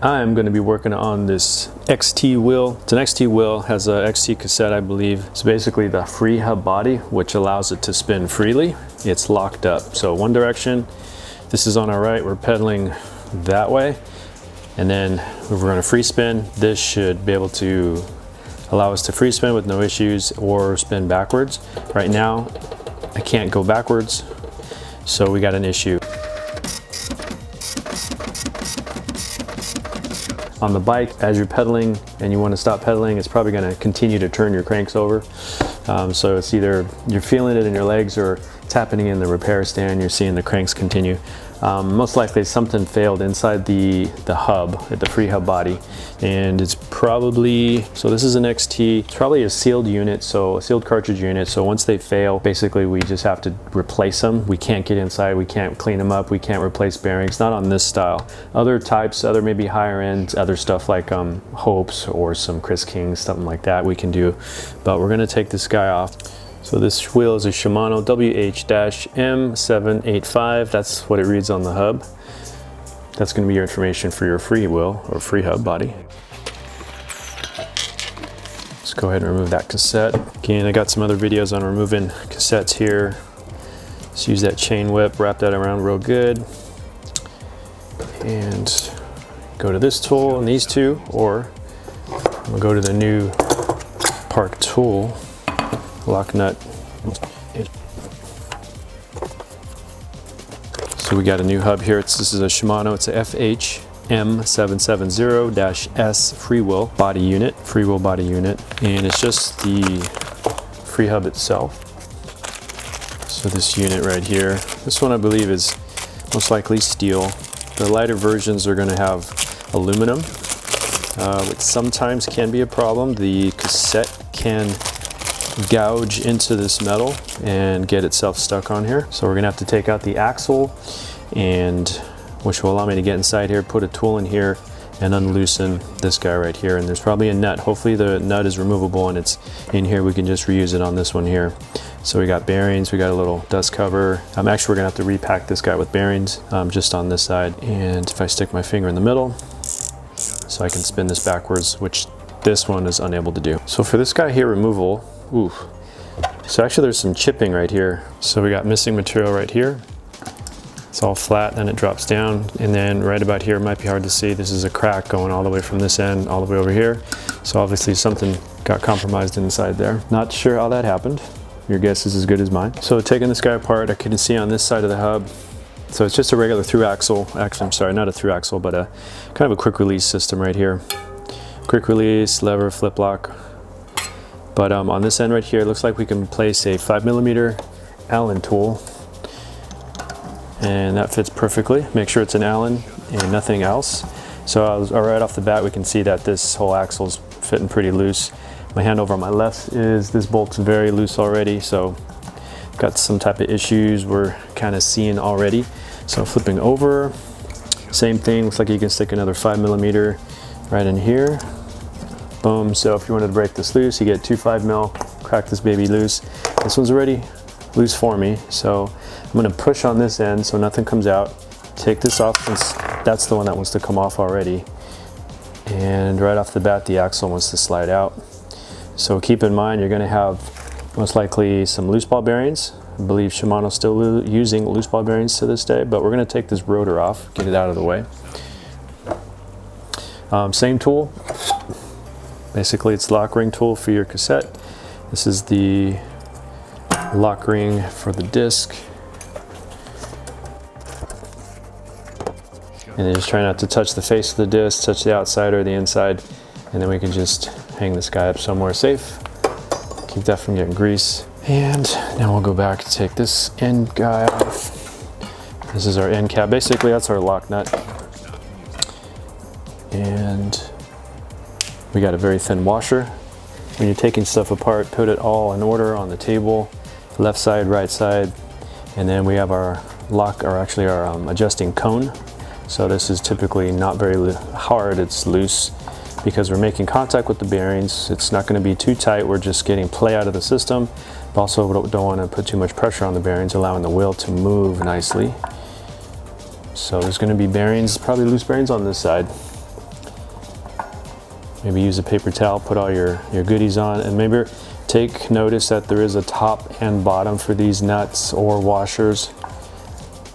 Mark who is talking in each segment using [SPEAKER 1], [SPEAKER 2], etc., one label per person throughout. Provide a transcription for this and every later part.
[SPEAKER 1] I'm going to be working on this XT wheel. It's an XT wheel, has a XT cassette, I believe. It's basically the free hub body, which allows it to spin freely. It's locked up, so one direction. This is on our right, we're pedaling that way. And then if we're going to free spin, this should be able to allow us to free spin with no issues or spin backwards. Right now, I can't go backwards, so we got an issue. On the bike, as you're pedaling and you want to stop pedaling, it's probably going to continue to turn your cranks over. So it's either you're feeling it in your legs or it's happening in the repair stand, you're seeing the cranks continue. Most likely something failed inside the hub, the free hub body, and it's probably, so this is an XT, it's probably a sealed unit, so a sealed cartridge unit, so once they fail, basically we just have to replace them. We can't get inside, we can't clean them up, we can't replace bearings, not on this style. Other types, other maybe higher end, other stuff like Hopes or some Chris Kings, something like that we can do, but we're gonna take this guy off. So this wheel is a Shimano WH-M785. That's what it reads on the hub. That's going to be your information for your free wheel or free hub body. Let's go ahead and remove that cassette. Again, I got some other videos on removing cassettes here. Let's use that chain whip, wrap that around real good. And go to this tool and these two, or I'm going to go to the new Park tool. Lock nut. So we got a new hub here. This is a Shimano. It's a FH-M770-S free wheel body unit, and it's just the free hub itself. So this unit right here, this one I believe is most likely steel. The lighter versions are going to have aluminum, which sometimes can be a problem. The cassette can gouge into this metal and get itself stuck on here. So we're gonna have to take out the axle, and which will allow me to get inside here, put a tool in here and unloosen this guy right here. And there's probably a nut. Hopefully the nut is removable and it's in here. We can just reuse it on this one here. So we got bearings, we got a little dust cover. Actually, we're gonna have to repack this guy with bearings just on this side. And if I stick my finger in the middle, so I can spin this backwards, which this one is unable to do. So for this guy here, removal, oof. So actually there's some chipping right here. So we got missing material right here. It's all flat, then it drops down, and then right about here, it might be hard to see, this is a crack going all the way from this end all the way over here. So obviously something got compromised inside there. Not sure how that happened. Your guess is as good as mine. So taking this guy apart, I can see on this side of the hub, so it's just a regular through axle. Actually, I'm sorry, not a through axle, but a kind of a quick release system right here. Quick release, lever, flip lock. But on this end right here, it looks like we can place a 5mm Allen tool, and that fits perfectly. Make sure it's an Allen and nothing else. So right off the bat, we can see that this whole axle is fitting pretty loose. My hand over on my left is, this bolt's very loose already, so got some type of issues we're kind of seeing already. So flipping over, same thing. Looks like you can stick another 5mm right in here. Boom. So if you wanted to break this loose, you get 2 5mm, crack this baby loose. This one's already loose for me, so I'm going to push on this end so nothing comes out. Take this off since that's the one that wants to come off already. And right off the bat, the axle wants to slide out. So keep in mind, you're going to have most likely some loose ball bearings. I believe Shimano's still using loose ball bearings to this day, but we're going to take this rotor off, get it out of the way. Same tool. Basically, it's the lock ring tool for your cassette. This is the lock ring for the disc. And then just try not to touch the face of the disc, touch the outside or the inside, and then we can just hang this guy up somewhere safe. Keep that from getting grease. And now we'll go back and take this end guy off. This is our end cap. Basically, that's our lock nut. And we got a very thin washer. When you're taking stuff apart, put it all in order on the table, left side, right side, and then we have our lock, or actually our adjusting cone. So this is typically not very hard, it's loose because we're making contact with the bearings. It's not going to be too tight, we're just getting play out of the system, but also don't want to put too much pressure on the bearings, allowing the wheel to move nicely. So there's going to be bearings, probably loose bearings on this side. Maybe use a paper towel, put all your goodies on, and maybe take notice that there is a top and bottom for these nuts or washers.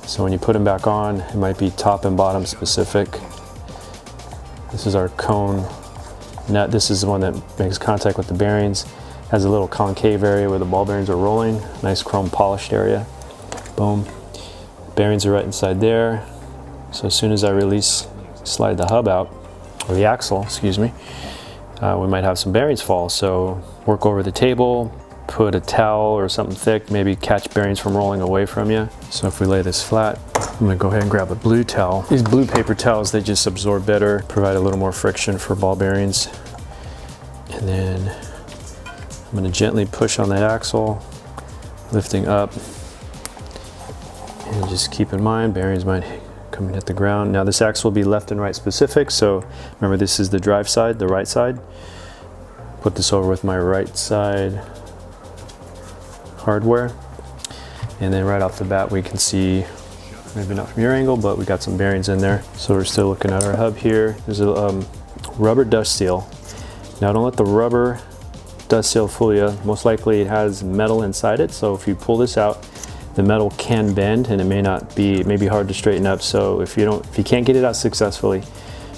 [SPEAKER 1] So when you put them back on, it might be top and bottom specific. This is our cone nut. This is the one that makes contact with the bearings. Has a little concave area where the ball bearings are rolling. Nice chrome polished area. Boom. Bearings are right inside there. So as soon as I slide the hub out, or the axle, excuse me, we might have some bearings fall. So work over the table, put a towel or something thick, maybe catch bearings from rolling away from you. So if we lay this flat, I'm gonna go ahead and grab a blue towel. These blue paper towels, they just absorb better, provide a little more friction for ball bearings. And then I'm gonna gently push on that axle, lifting up. And just keep in mind, bearings might come and hit the ground. Now this axle will be left and right specific, so remember this is the drive side, the right side. Put this over with my right side hardware. And then right off the bat we can see, maybe not from your angle, but we got some bearings in there. So we're still looking at our hub here. There's a rubber dust seal. Now don't let the rubber dust seal fool you. Most likely it has metal inside it, so if you pull this out, the metal can bend and it may be hard to straighten up. So if you can't get it out successfully,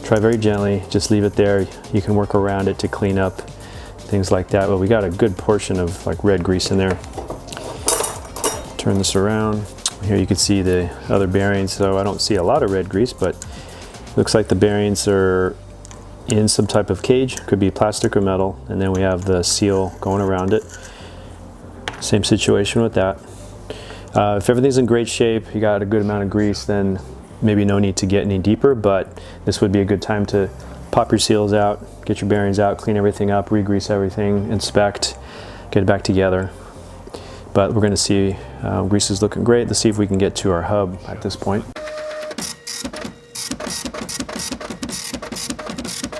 [SPEAKER 1] try very gently, just leave it there. You can work around it to clean up things like that. But we got a good portion of like red grease in there. Turn this around. Here you can see the other bearings. So I don't see a lot of red grease, but looks like the bearings are in some type of cage. Could be plastic or metal. And then we have the seal going around it. Same situation with that. If everything's in great shape, you got a good amount of grease, then maybe no need to get any deeper, but this would be a good time to pop your seals out, get your bearings out, clean everything up, re-grease everything, inspect, get it back together. But we're gonna see, grease is looking great. Let's see if we can get to our hub at this point.